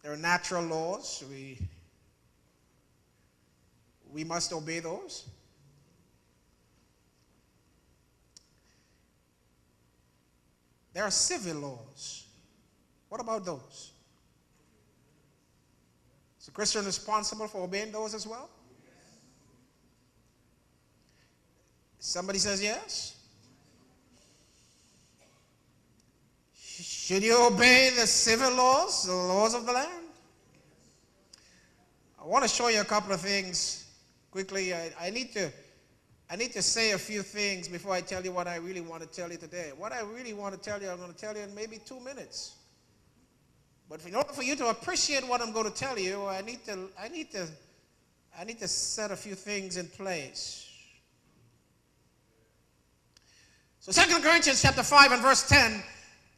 There are natural laws. We must obey those. There are civil laws. What about those? Is a Christian responsible for obeying those as well? Somebody says yes. Should you obey the civil laws, the laws of the land? I want to show you a couple of things quickly. I need to say a few things before I tell you what I really want to tell you today. What I really want to tell you, I'm going to tell you in maybe 2 minutes. But in order for you to appreciate what I'm going to tell you, I need to set a few things in place. So 2 Corinthians chapter 5 and verse 10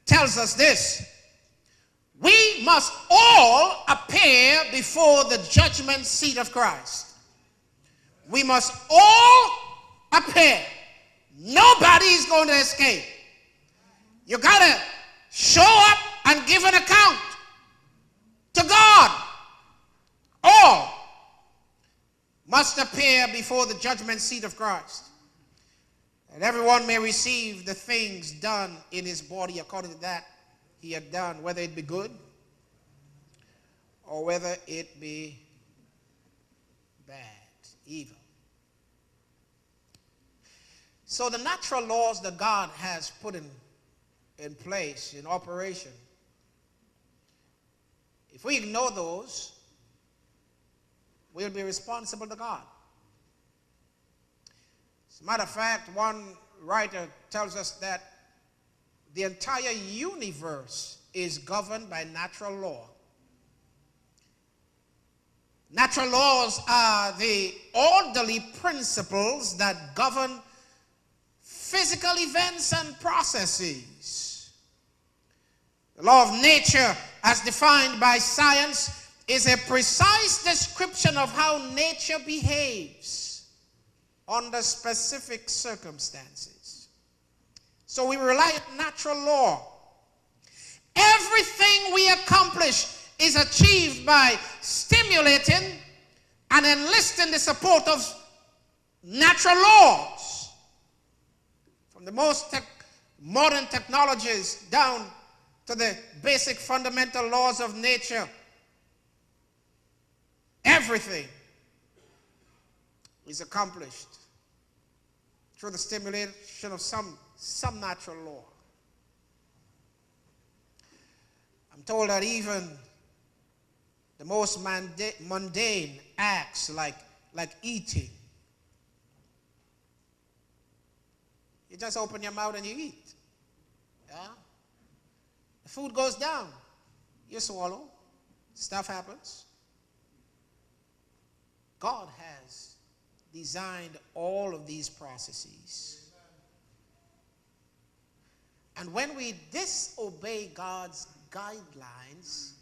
tells us this: we must all appear before the judgment seat of Christ. We must all appear. Nobody is going to escape. You got to show up and give an account to God. All must appear before the judgment seat of Christ, and everyone may receive the things done in his body according to that he had done, whether it be good or whether it be bad, evil. So the natural laws that God has put in place, in operation, if we ignore those, we'll be responsible to God. As a matter of fact, one writer tells us that the entire universe is governed by natural law. Natural laws are the orderly principles that govern physical events and processes. The law of nature, as defined by science, is a precise description of how nature behaves under specific circumstances. So we rely on natural law. Everything we accomplish is achieved by stimulating and enlisting the support of natural laws. From the most modern technologies down to the basic fundamental laws of nature, everything is accomplished through the stimulation of some natural law. I'm told that even the most mundane acts like eating, you just open your mouth and you eat. Yeah? The food goes down, you swallow, stuff happens. God has designed all of these processes. And when we disobey God's guidelines,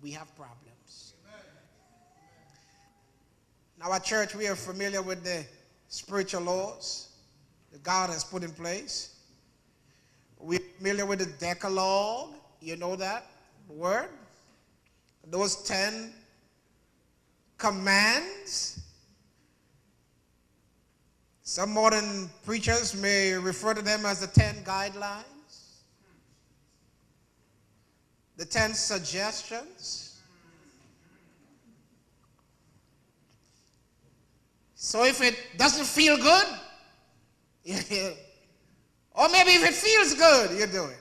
we have problems. Now at church, we are familiar with the spiritual laws that God has put in place. We're familiar with the Decalogue. You know that word? Those 10 commands. Some modern preachers may refer to them as the 10 guidelines, the 10 suggestions. So if it doesn't feel good, or maybe if it feels good, you do it.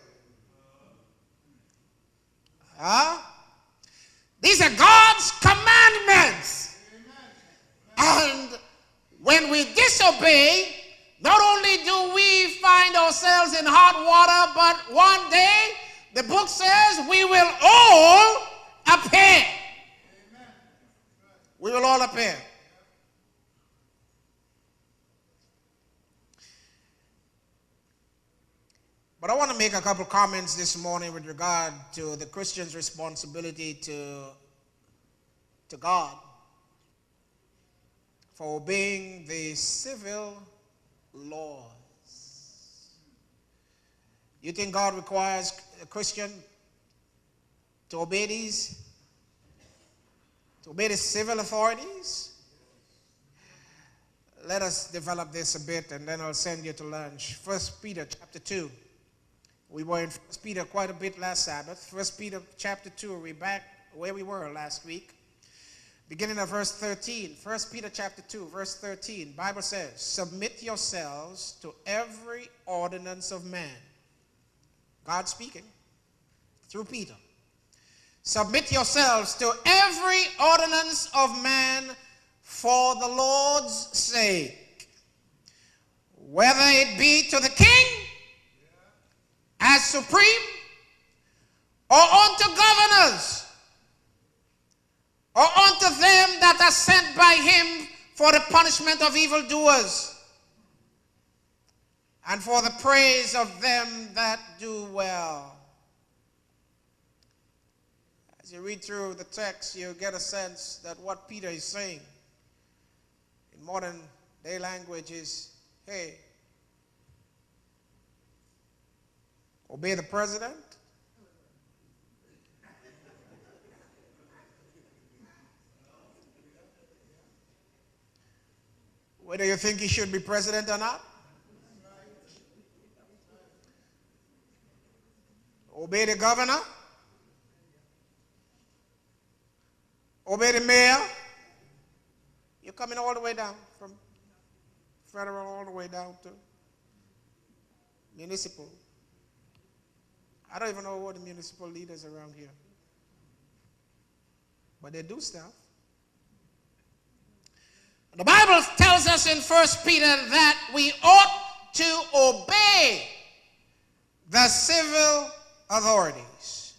These are God's commandments. And when we disobey, not only do we find ourselves in hot water, but one day, the book says, we will all appear. We will all appear. But I want to make a couple comments this morning with regard to the Christian's responsibility to God for obeying the civil laws. You think God requires a Christian to obey the civil authorities? Let us develop this a bit, and then I'll send you to lunch. 1 Peter chapter 2. We were in 1 Peter quite a bit last Sabbath. 1 Peter chapter 2, we're back where we were last week. Beginning of verse 13. 1 Peter chapter 2, verse 13. Bible says, submit yourselves to every ordinance of man. God speaking through Peter. Submit yourselves to every ordinance of man for the Lord's sake, whether it be to the king as supreme, or unto governors, or unto them that are sent by him for the punishment of evildoers, and for the praise of them that do well. As you read through the text, you get a sense that what Peter is saying in modern day language is, hey, obey the president. Whether you think he should be president or not. Obey the governor. Obey the mayor. You're coming all the way down from federal all the way down to municipal. I don't even know what the municipal leaders around here. But they do stuff. The Bible tells us in 1 Peter that we ought to obey the civil authorities.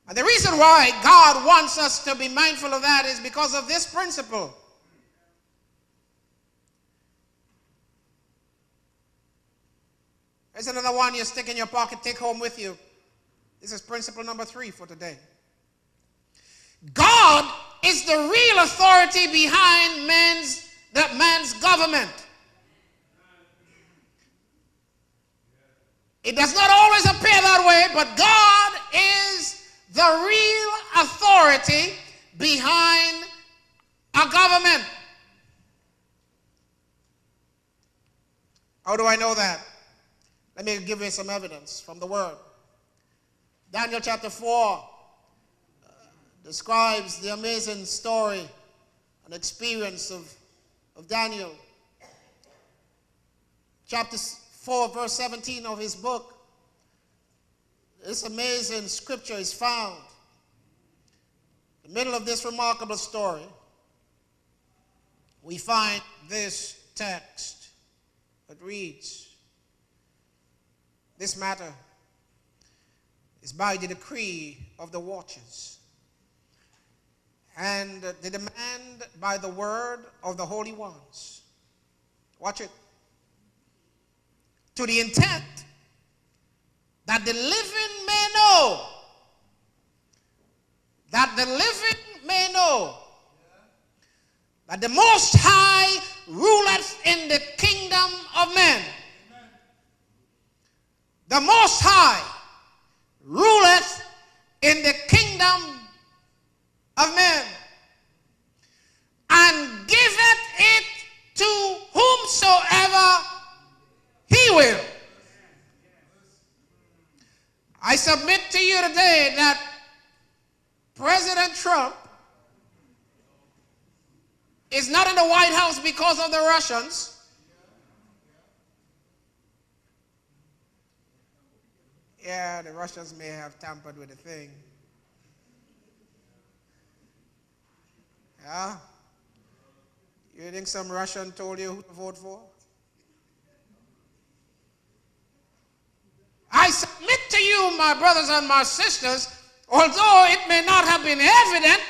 And the reason why God wants us to be mindful of that is because of this principle. There's another one you stick in your pocket, take home with you. This is principle number 3 for today. God is the real authority behind man's government. It does not always appear that way, but God is the real authority behind a government. How do I know that? Let me give you some evidence from the Word. Daniel chapter 4 describes the amazing story and experience of Daniel. Chapter 4, verse 17 of his book. This amazing scripture is found in the middle of this remarkable story. We find this text that reads, this matter is by the decree of the watchers and the demand by the word of the holy ones. Watch it. To the intent that the living may know, that the Most High ruleth in the kingdom of men. The Most High ruleth in the kingdom of men, and giveth it to whomsoever he will. I submit to you today that President Trump is not in the White House because of the Russians. Yeah, the Russians may have tampered with the thing. Yeah? You think some Russian told you who to vote for? I submit to you, my brothers and my sisters, although it may not have been evident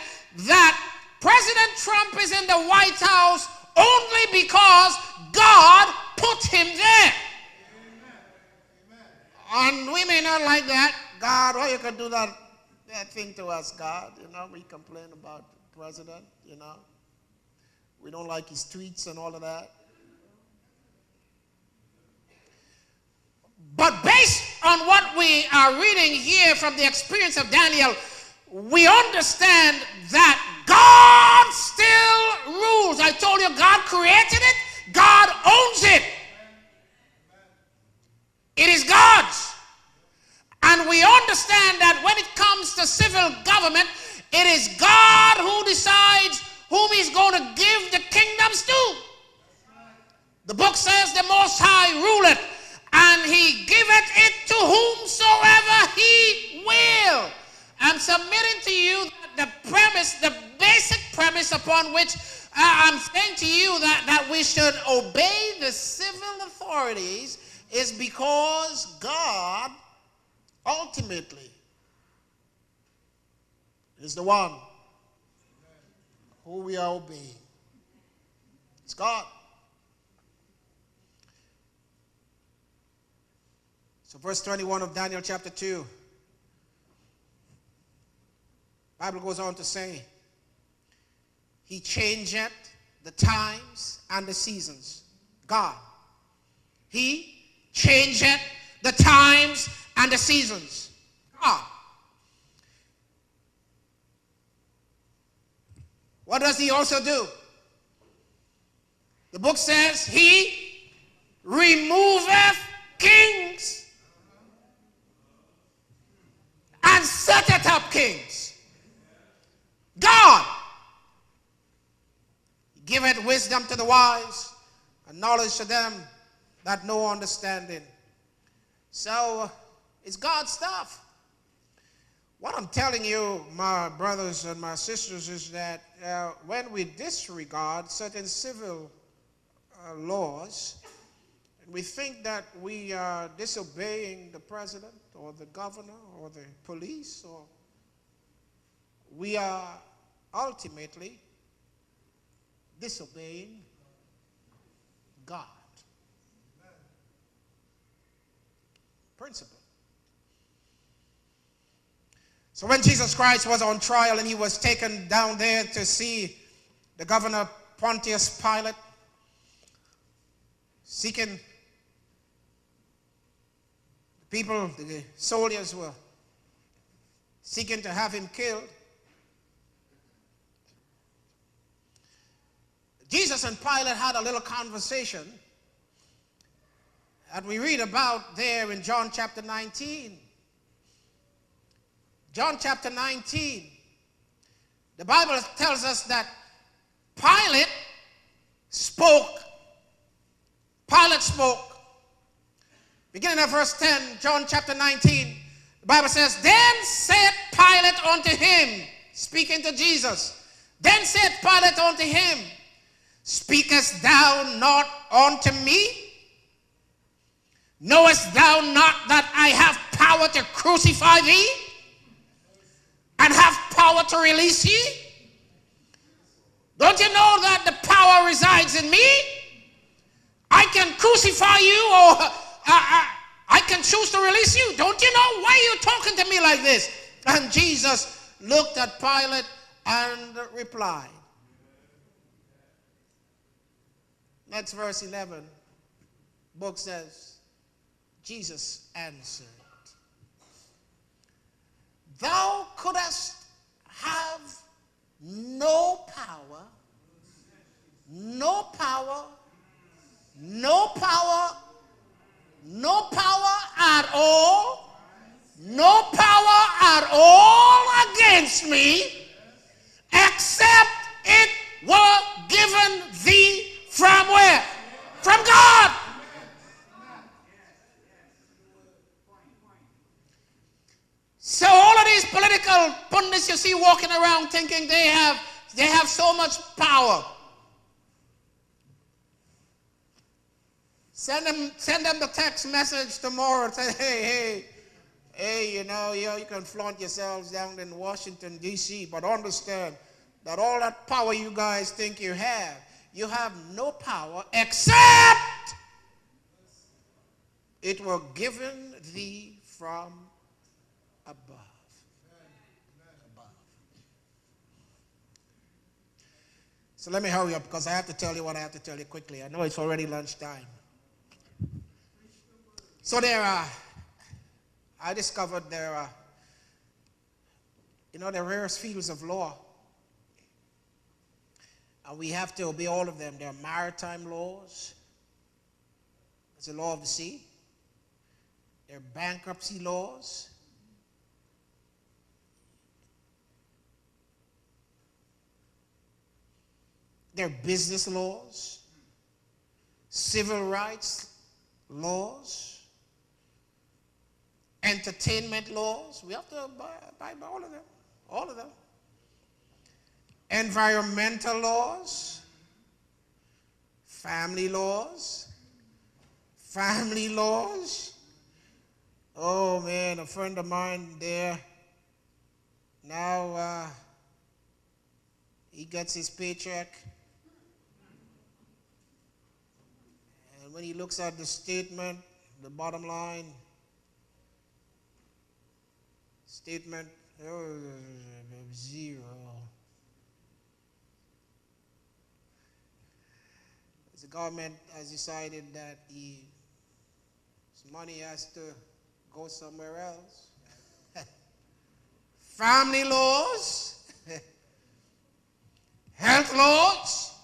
that President Trump is in the White House only because God put him there. And we may not like that. God, why you can do that thing to us, God? You know, we complain about the president, you know. We don't like his tweets and all of that. But based on what we are reading here from the experience of Daniel, we understand that God still rules. I told you, God created it. God owns it. It is God's. And we understand that when it comes to civil government, it is God who decides whom he's going to give the kingdoms to. The book says the Most High ruleth, and he giveth it to whomsoever he will. I'm submitting to you that the premise, the basic premise upon which I'm saying to you that we should obey the civil authorities is because God ultimately is the one who we are obeying. It's God. So verse 21 of Daniel chapter 2, Bible goes on to say, he changeth the times and the seasons. God. He changeth the times and the seasons. God. What does he also do? The book says he removeth kings and setteth up kings. God. He giveth wisdom to the wise and knowledge to them that know understanding. So it's God's stuff. What I'm telling you, my brothers and my sisters, is that when we disregard certain civil laws, and we think that we are disobeying the president or the governor or the police, or we are ultimately disobeying God. Principle. So when Jesus Christ was on trial and he was taken down there to see the governor Pontius Pilate, seeking people, the soldiers were seeking to have him killed. Jesus and Pilate had a little conversation that we read about there in John chapter 19. John chapter 19, the Bible tells us that Pilate spoke. Pilate spoke. Beginning at verse 10, John chapter 19, the Bible says, Then said Pilate unto him, speaking to Jesus, Then said Pilate unto him, Speakest thou not unto me? Knowest thou not that I have power to crucify thee, and have power to release ye? Don't you know that the power resides in me? I can crucify you, or I can choose to release you. Don't you know? Why are you talking to me like this? And Jesus looked at Pilate and replied. Next verse 11. Book says, Jesus answered, Thou couldst have no power, no power, no power, no power at all, no power at all against me, except it were given thee from where? From God. So all of these political pundits you see walking around thinking they have so much power. Send them the text message tomorrow and say, hey, you can flaunt yourselves down in Washington, D.C., but understand that all that power you guys think you have no power except it were given thee from above. So let me hurry up because I have to tell you what I have to tell you quickly. I know it's already lunchtime. So I discovered there are, the rarest fields of law. And we have to obey all of them. There are maritime laws. There's the law of the sea. There are bankruptcy laws. There are business laws, civil rights laws, entertainment laws. We have to abide by all of them. All of them. Environmental laws, family laws. Oh man, a friend of mine there, now he gets his paycheck, and when he looks at the statement, the bottom line, statement, zero. The government has decided that his money has to go somewhere else. Family laws, health laws,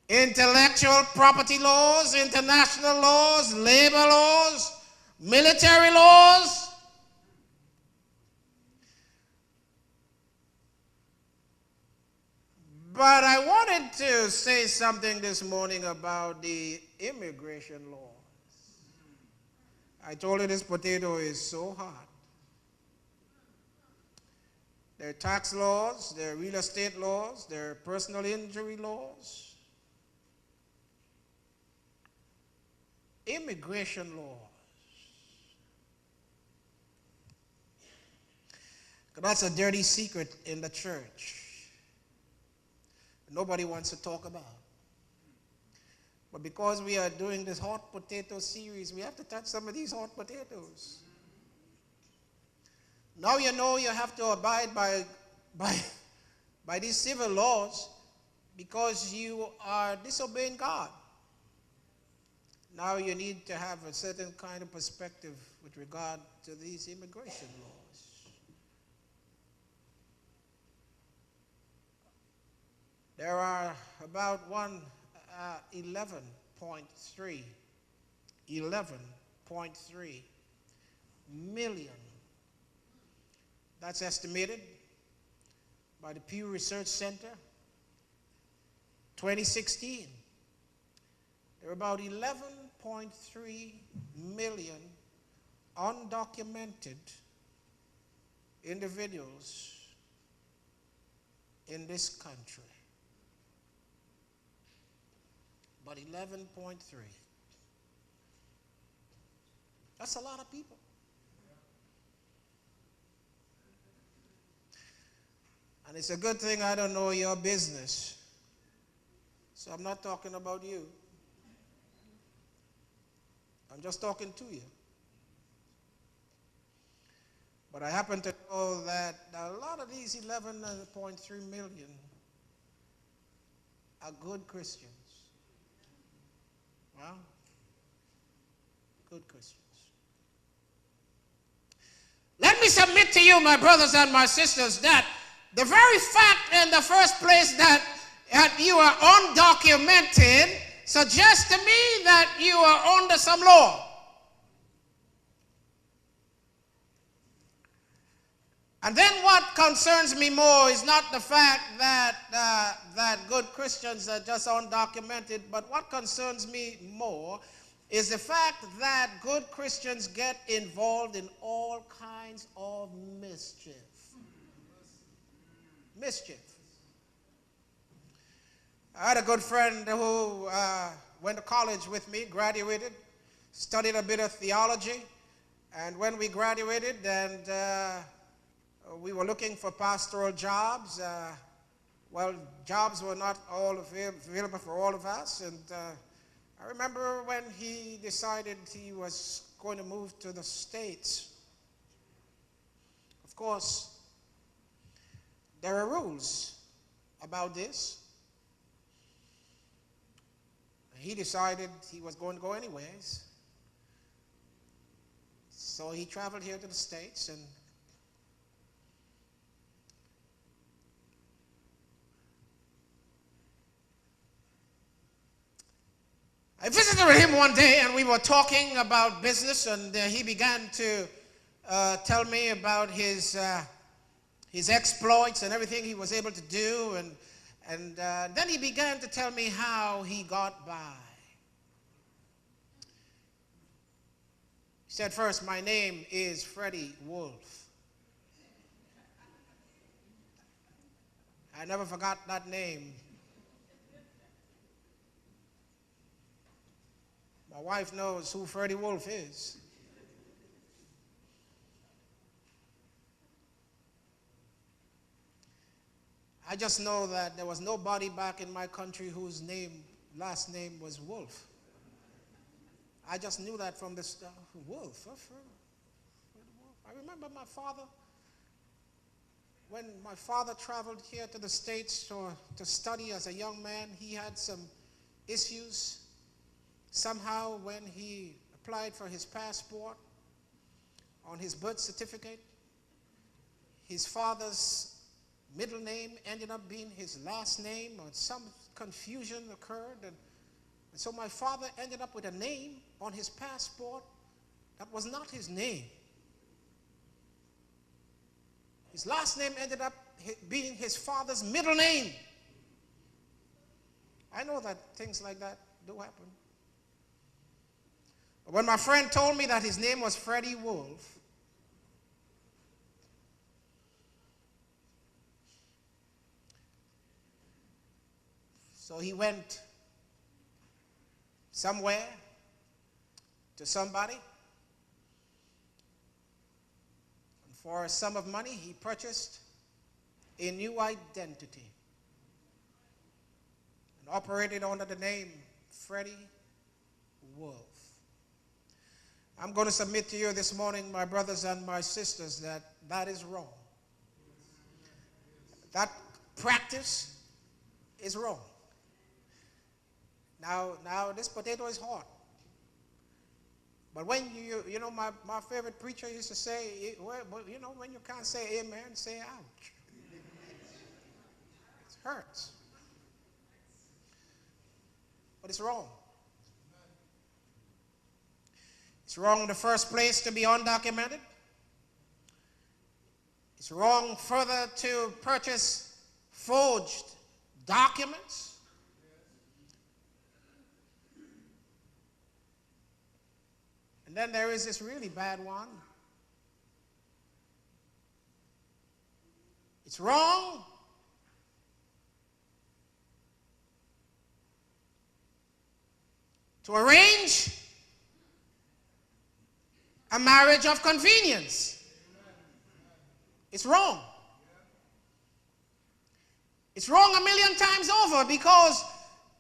intellectual property laws, international laws, labor laws, military laws. But I wanted to say something this morning about the immigration laws. I told you this potato is so hot. There are tax laws, there are real estate laws, there are personal injury laws. Immigration laws. That's a dirty secret in the church. Nobody wants to talk about. But because we are doing this hot potato series, we have to touch some of these hot potatoes. Now you know you have to abide by these civil laws because you are disobeying God. Now you need to have a certain kind of perspective with regard to these immigration laws. There are about 11.3 million. That's estimated by the Pew Research Center. 2016, there are about 11.3 million undocumented individuals in this country. But 11.3. That's a lot of people. And it's a good thing I don't know your business. So I'm not talking about you. I'm just talking to you. But I happen to know that a lot of these 11.3 million are good Christians. Well, good Christians. Let me submit to you, my brothers and my sisters, that the very fact in the first place that you are undocumented suggests to me that you are under some law. And then what concerns me more is not the fact that good Christians are just undocumented, but what concerns me more is the fact that good Christians get involved in all kinds of mischief. Mischief. I had a good friend who went to college with me, graduated, studied a bit of theology, and when we graduated and we were looking for pastoral jobs. Well, jobs were not all available for all of us. And I remember when he decided he was going to move to the States. Of course, there are rules about this. He decided he was going to go anyways. So he traveled here to the States, and I visited with him one day, and we were talking about business, and he began to tell me about his exploits and everything he was able to do, and then he began to tell me how he got by. He said, first, my name is Freddie Wolf. I never forgot that name. My wife knows who Freddie Wolf is. I just know that there was nobody back in my country whose last name was Wolf. I just knew that from the start. Wolf. I remember my father, when my father traveled here to the States to study as a young man, he had some issues. Somehow when he applied for his passport, on his birth certificate, his father's middle name ended up being his last name, or some confusion occurred, and so my father ended up with a name on his passport that was not his name. His last name ended up being his father's middle name. I know that things like that do happen. But when my friend told me that his name was Freddie Wolf, so he went somewhere to somebody, and for a sum of money he purchased a new identity and operated under the name Freddie Wolf. I'm going to submit to you this morning, my brothers and my sisters, that that is wrong. That practice is wrong. Now this potato is hot. But when you know, my favorite preacher used to say, you know, when you can't say amen, say ouch. It hurts. But it's wrong. It's wrong in the first place to be undocumented. It's wrong further to purchase forged documents. And then there is this really bad one. It's wrong to arrange a marriage of convenience. It's wrong. It's wrong a million times over, because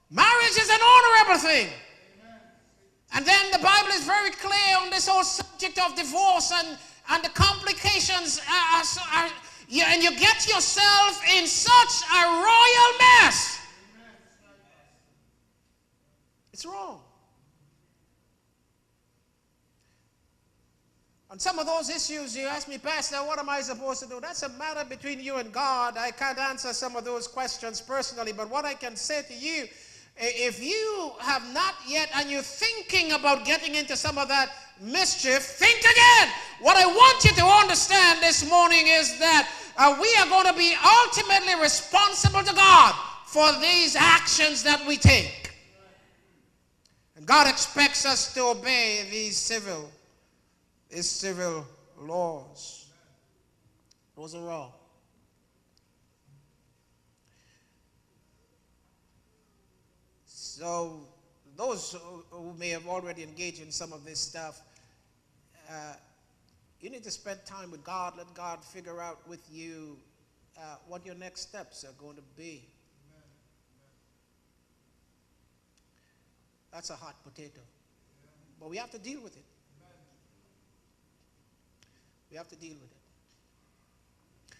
marriage is an honorable thing. And then the Bible is very clear on this whole subject of divorce and the complications. And you get yourself in such a royal mess. It's wrong. On some of those issues, you ask me, Pastor, what am I supposed to do? That's a matter between you and God. I can't answer some of those questions personally, but what I can say to you, if you have not yet, and you're thinking about getting into some of that mischief, think again. What I want you to understand this morning is that we are going to be ultimately responsible to God for these actions that we take. And God expects us to obey these civil laws. Those are wrong. So those who may have already engaged in some of this stuff, you need to spend time with God. Let God figure out with you what your next steps are going to be. That's a hot potato. But we have to deal with it. We have to deal with it.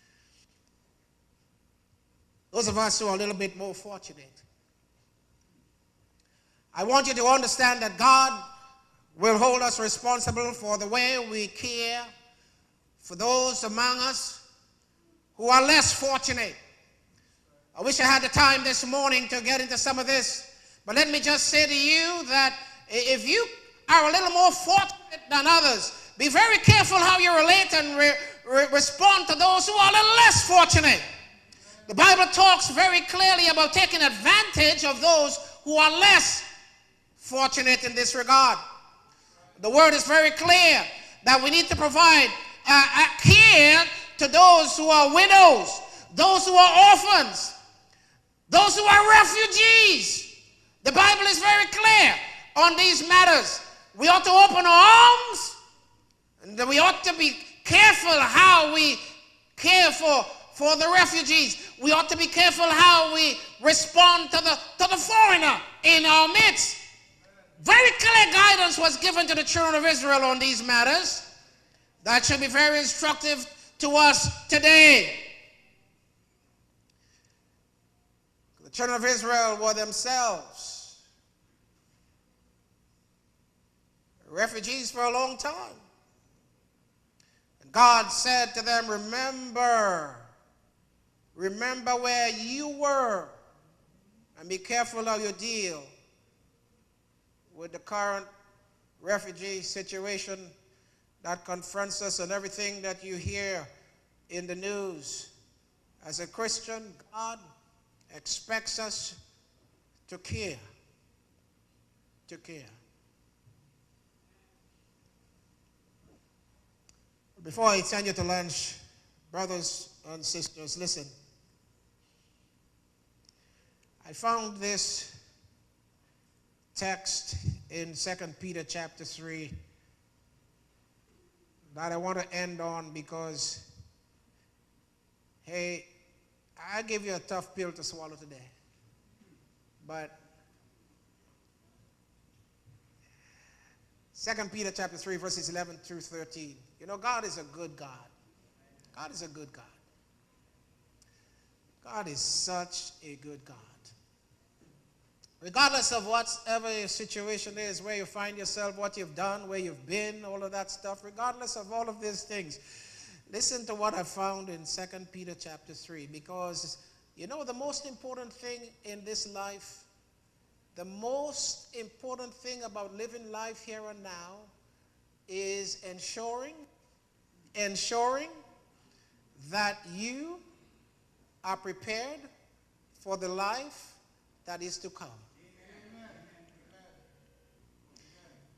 Those of us who are a little bit more fortunate, I want you to understand that God will hold us responsible for the way we care for those among us who are less fortunate. I wish I had the time this morning to get into some of this, but let me just say to you that if you are a little more fortunate than others, be very careful how you relate and respond to those who are a little less fortunate. The Bible talks very clearly about taking advantage of those who are less fortunate in this regard. The word is very clear that we need to provide care to those who are widows, those who are orphans, those who are refugees. The Bible is very clear on these matters. We ought to open our arms, and we ought to be careful how we care for the refugees. We ought to be careful how we respond to the foreigner in our midst. Very clear guidance was given to the children of Israel on these matters. That should be very instructive to us today. The children of Israel were themselves refugees for a long time. And God said to them, remember where you were, and be careful how you deal with the current refugee situation that confronts us and everything that you hear in the news. As a Christian, God expects us to care. To care. Before I send you to lunch, brothers and sisters, listen. I found this text in 2 Peter chapter 3 that I want to end on because, hey, I give you a tough pill to swallow today. But 2 Peter chapter 3, verses 11 through 13. You know, God is a good God. God is a good God. God is such a good God. Regardless of whatever your situation is, where you find yourself, what you've done, where you've been, all of that stuff, regardless of all of these things, listen to what I found in 2 Peter chapter 3, because, you know, the most important thing in this life, the most important thing about living life here and now is ensuring that you are prepared for the life that is to come.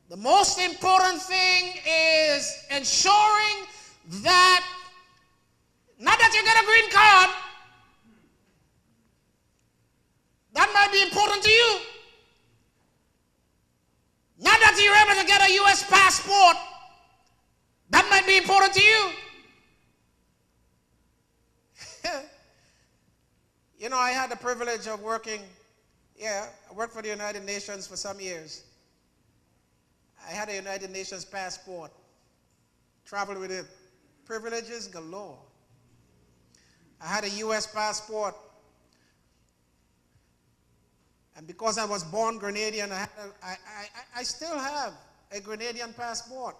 The most important thing is ensuring that, not that you get a green card, that might be important to you. Not that you're able to get a U.S. passport, that might be important to you. You know, I had the privilege of working, I worked for the United Nations for some years. I had a United Nations passport, traveled with it, privileges galore. I had a U.S. passport, and because I was born Grenadian, I still have a Grenadian passport.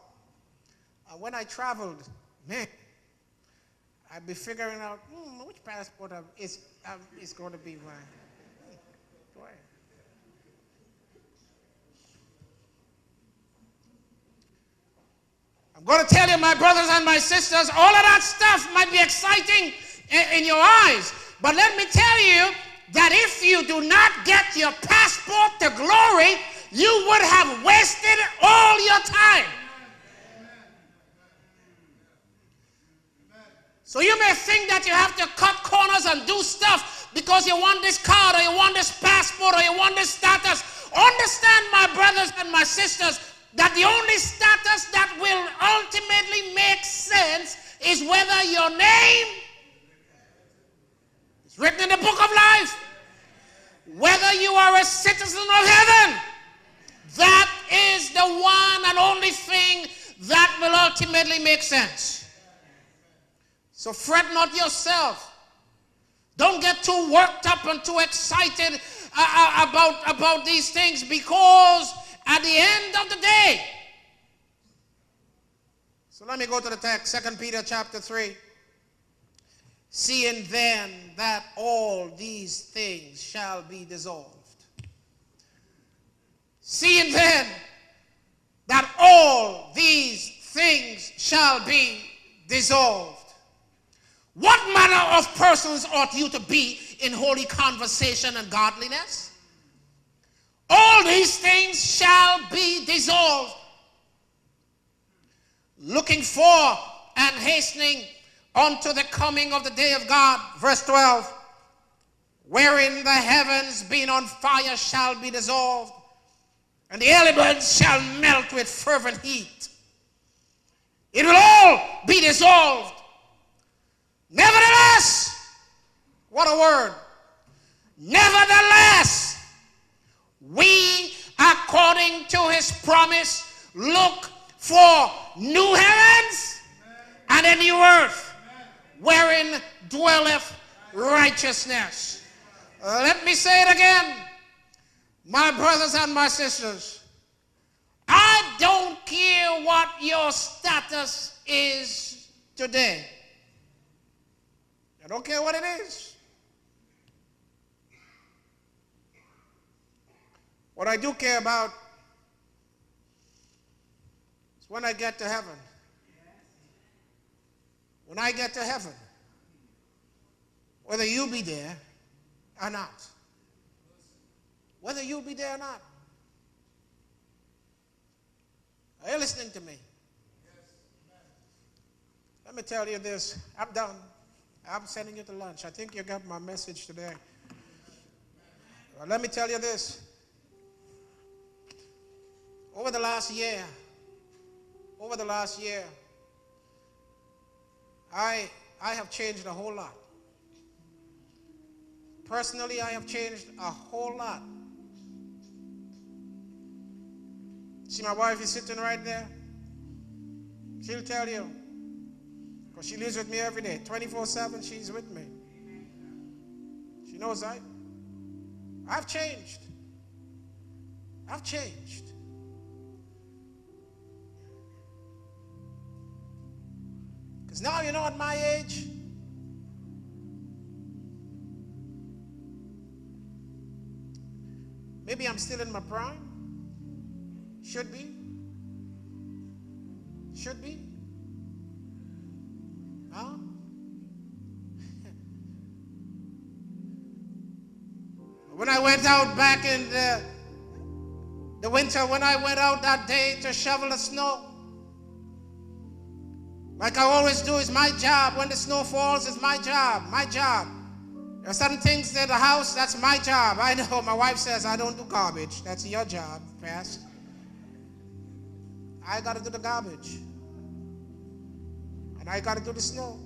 When I traveled, man, I'd be figuring out which passport is going to be mine. Boy. I'm going to tell you, my brothers and my sisters, all of that stuff might be exciting in your eyes, but let me tell you that if you do not get your passport to glory, you would have wasted all your time. So you may think that you have to cut corners and do stuff because you want this card or you want this passport or you want this status. Understand, my brothers and my sisters, that the only status that will ultimately make sense is whether your name is written in the book of life, whether you are a citizen of heaven. That is the one and only thing that will ultimately make sense. So fret not yourself. Don't get too worked up and too excited about these things, because at the end of the day, So let me go to the text, 2 Peter chapter 3. Seeing then that all these things shall be dissolved. Seeing then that all these things shall be dissolved. What manner of persons ought you to be in holy conversation and godliness? All these things shall be dissolved. Looking for and hastening unto the coming of the day of God. Verse 12. Wherein the heavens being on fire shall be dissolved, and the elements shall melt with fervent heat. It will all be dissolved. Nevertheless, what a word. Nevertheless, we, according to his promise, look for new heavens and a new earth, wherein dwelleth righteousness. Let me say it again, my brothers and my sisters. I don't care what your status is today. I don't care what it is. What I do care about is when I get to heaven. When I get to heaven, whether you be there or not. Whether you be there or not. Are you listening to me? Let me tell you this. I'm done. I'm sending you to lunch. I think you got my message today. Well, let me tell you this. Over the last year, I have changed a whole lot. Personally, I have changed a whole lot. See, my wife is sitting right there. She'll tell you. Because she lives with me every day. 24/7, she's with me. She knows I've changed. I've changed. Because now, you know, at my age, maybe I'm still in my prime. Should be. Should be. Huh? When I went out back in the winter, when I went out that day to shovel the snow, like I always do, it's my job. When the snow falls, it's my job. My job. There are certain things in the house, that's my job. I know my wife says I don't do garbage. That's your job, Pastor. I got to do the garbage. And I got to do the snow.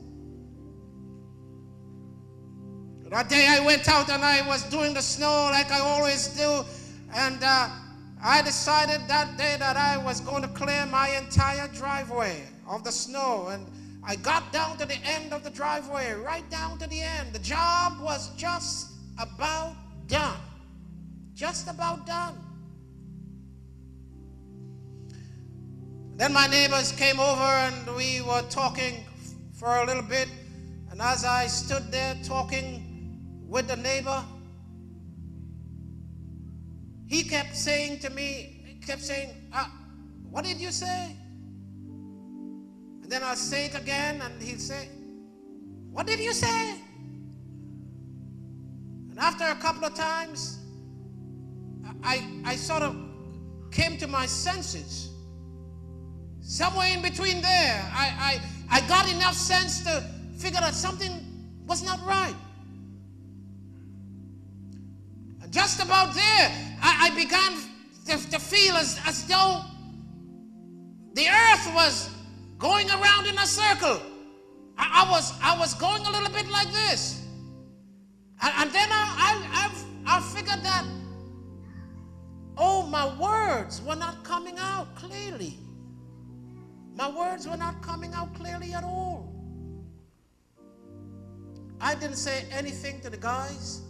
That day I went out and I was doing the snow like I always do. And I decided that day that I was going to clear my entire driveway of the snow. And I got down to the end of the driveway, right down to the end. The job was just about done. Just about done. Then my neighbors came over and we were talking for a little bit. And as I stood there talking with the neighbor, he kept saying to me, what did you say? And then I'll say it again and he'll say, what did you say? And after a couple of times, I sort of came to my senses. Somewhere in between there, I got enough sense to figure that something was not right. And just about there, I began to feel as though the earth was going around in a circle. I was going a little bit like this. And then I figured that, oh, my words were not coming out clearly. My words were not coming out clearly at all. I didn't say anything to the guys.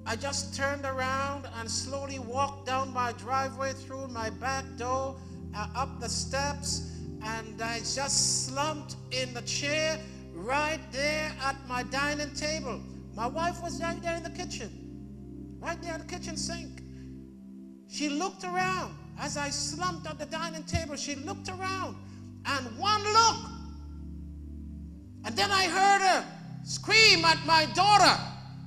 I just turned around and slowly walked down my driveway through my back door up the steps, and I just slumped in the chair right there at my dining table. My wife was right there in the kitchen, right there at the kitchen sink. She looked around as I slumped at the dining table. She looked around, and one look, and then I heard her scream at my daughter,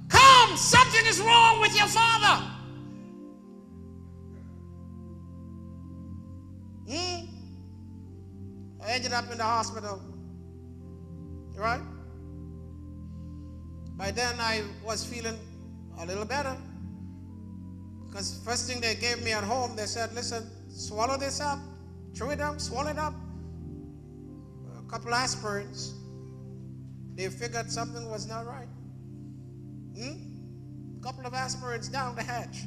"Come, something is wrong with your father." I ended up in the hospital, right? By then I was feeling a little better, because first thing they gave me at home, they said, "Listen, swallow this up, chew it up, swallow it up." A couple aspirins. They figured something was not right. A couple of aspirins down the hatch.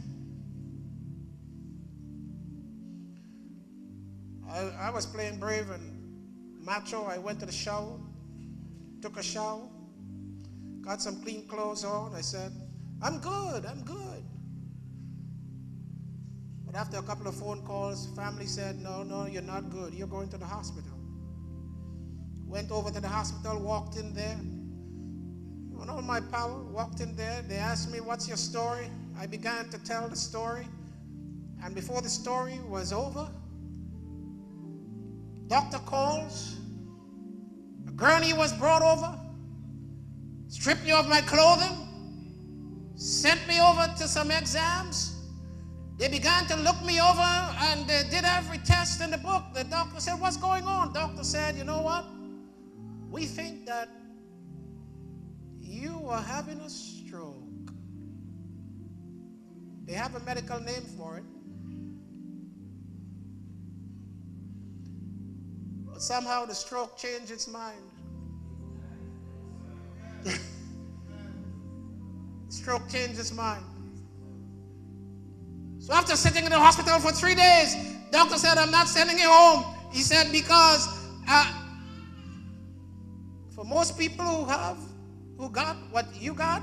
I was playing brave and macho. I went to the shower, took a shower, got some clean clothes on. I said, I'm good. But after a couple of phone calls, family said, no, you're not good. You're going to the hospital. Went over to the hospital, walked in there. On all my power, walked in there. They asked me, "What's your story?" I began to tell the story. And before the story was over, doctor calls. A gurney was brought over, stripped me of my clothing, sent me over to some exams. They began to look me over, and they did every test in the book. The doctor said, "What's going on?" Doctor said, "You know what? We think that you are having a stroke." They have a medical name for it. But somehow the stroke changed its mind. Stroke changed its mind. So after sitting in the hospital for 3 days, doctor said, "I'm not sending you home." He said, because for most people who got what you got,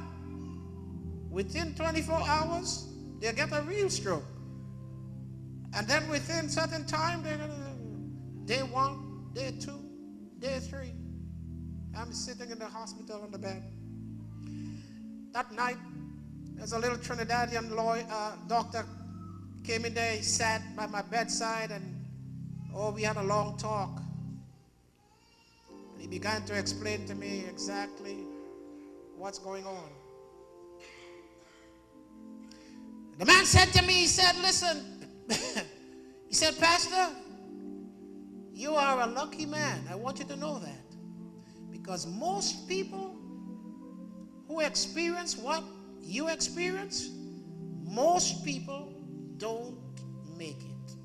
within 24 hours, they get a real stroke. And then within certain time, they're going to, day 1, day 2, day 3. I'm sitting in the hospital on the bed. That night, there's a little Trinidadian doctor came in there. He sat by my bedside, and we had a long talk. And he began to explain to me exactly what's going on. The man said to me, he said, "Listen," he said, "Pastor, you are a lucky man. I want you to know that. Because most people who experience what you experience, most people don't make it.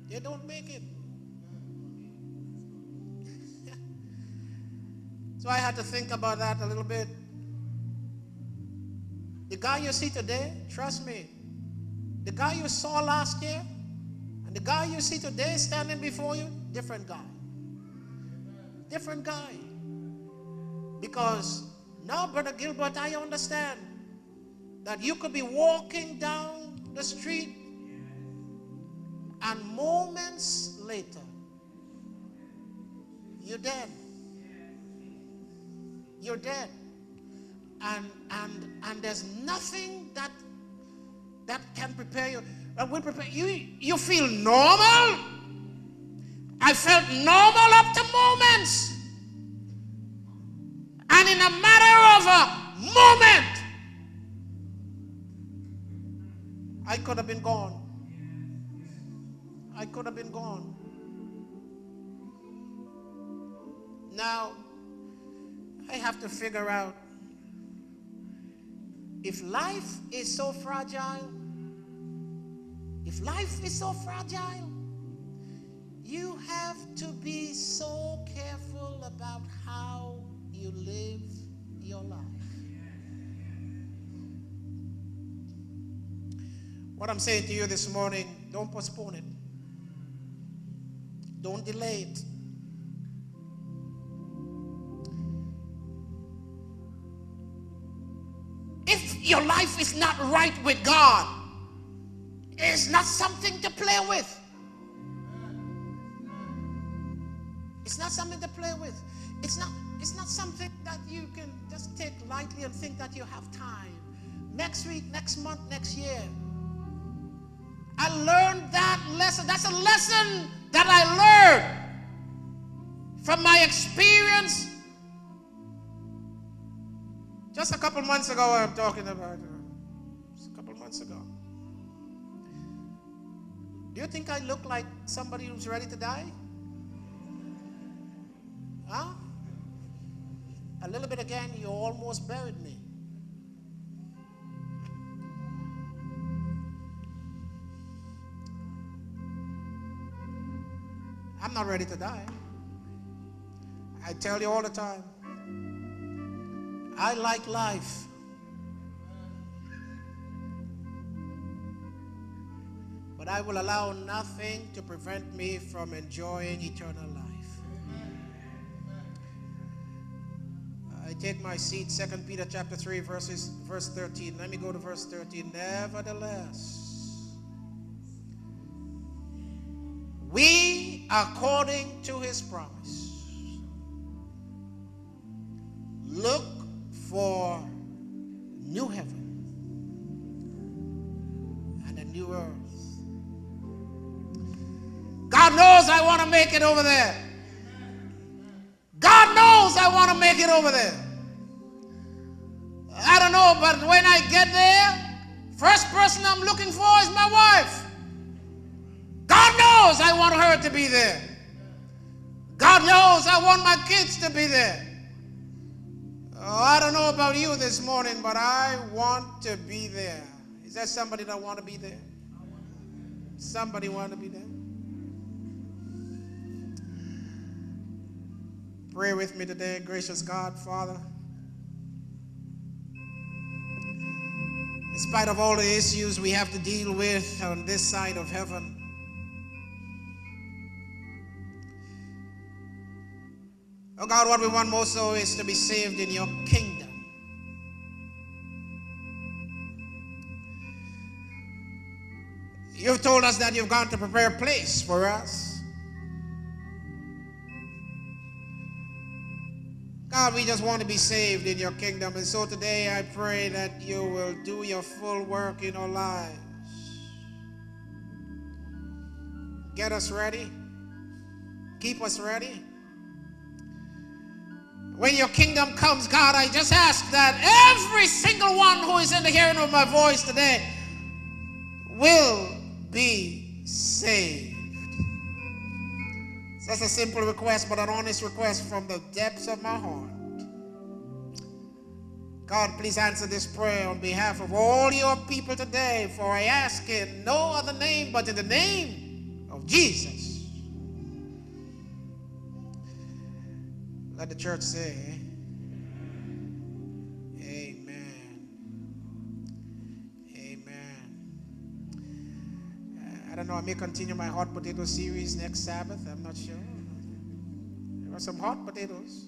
They don't make it." So I had to think about that a little bit. The guy you see today, trust me, the guy you saw last year and the guy you see today standing before you, different guy. Different guy. Because now, Brother Gilbert, I understand that you could be walking down the street and moments later, you're dead. You're dead. And there's nothing that can prepare you. That will prepare you. You feel normal. I felt normal up to moments. And in a matter of a moment, I could have been gone. I could have been gone. Now, I have to figure out, if life is so fragile, you have to be so careful about how you live your life. What I'm saying to you this morning, don't postpone it. Don't delay it. If your life is not right with God, it's not something to play with. It's not something to play with. It's not something that you can just take lightly and think that you have time. Next week, next month, next year. I learned that lesson. That's a lesson that I learned from my experience. Just a couple months ago, I'm talking about. Just a couple months ago. Do you think I look like somebody who's ready to die? Huh? A little bit again, you almost buried me. I'm not ready to die. I tell you all the time. I like life. But I will allow nothing to prevent me from enjoying eternal life. I take my seat, 2 Peter chapter 3, verse 13. Let me go to verse 13. Nevertheless, we, according to his promise, look for new heaven and a new earth. God knows I want to make it over there. God knows I want to make it over there. I don't know, but when I get there, first person I'm looking for is my wife. God knows I want her to be there. God knows I want my kids to be there. Oh, I don't know about you this morning, but I want to be there. Is there somebody that want to be there? Somebody want to be there? Pray with me today, gracious God, Father. In spite of all the issues we have to deal with on this side of heaven, oh God, what we want most so is to be saved in your kingdom. You've told us that you've gone to prepare a place for us. God, we just want to be saved in your kingdom. And so today I pray that you will do your full work in our lives. Get us ready. Keep us ready. When your kingdom comes, God, I just ask that every single one who is in the hearing of my voice today will be saved. That's a simple request, but an honest request from the depths of my heart. God, please answer this prayer on behalf of all your people today, for I ask in no other name but in the name of Jesus. Let the church say, amen. Amen. I don't know, I may continue my hot potato series next Sabbath. I'm not sure. There are some hot potatoes.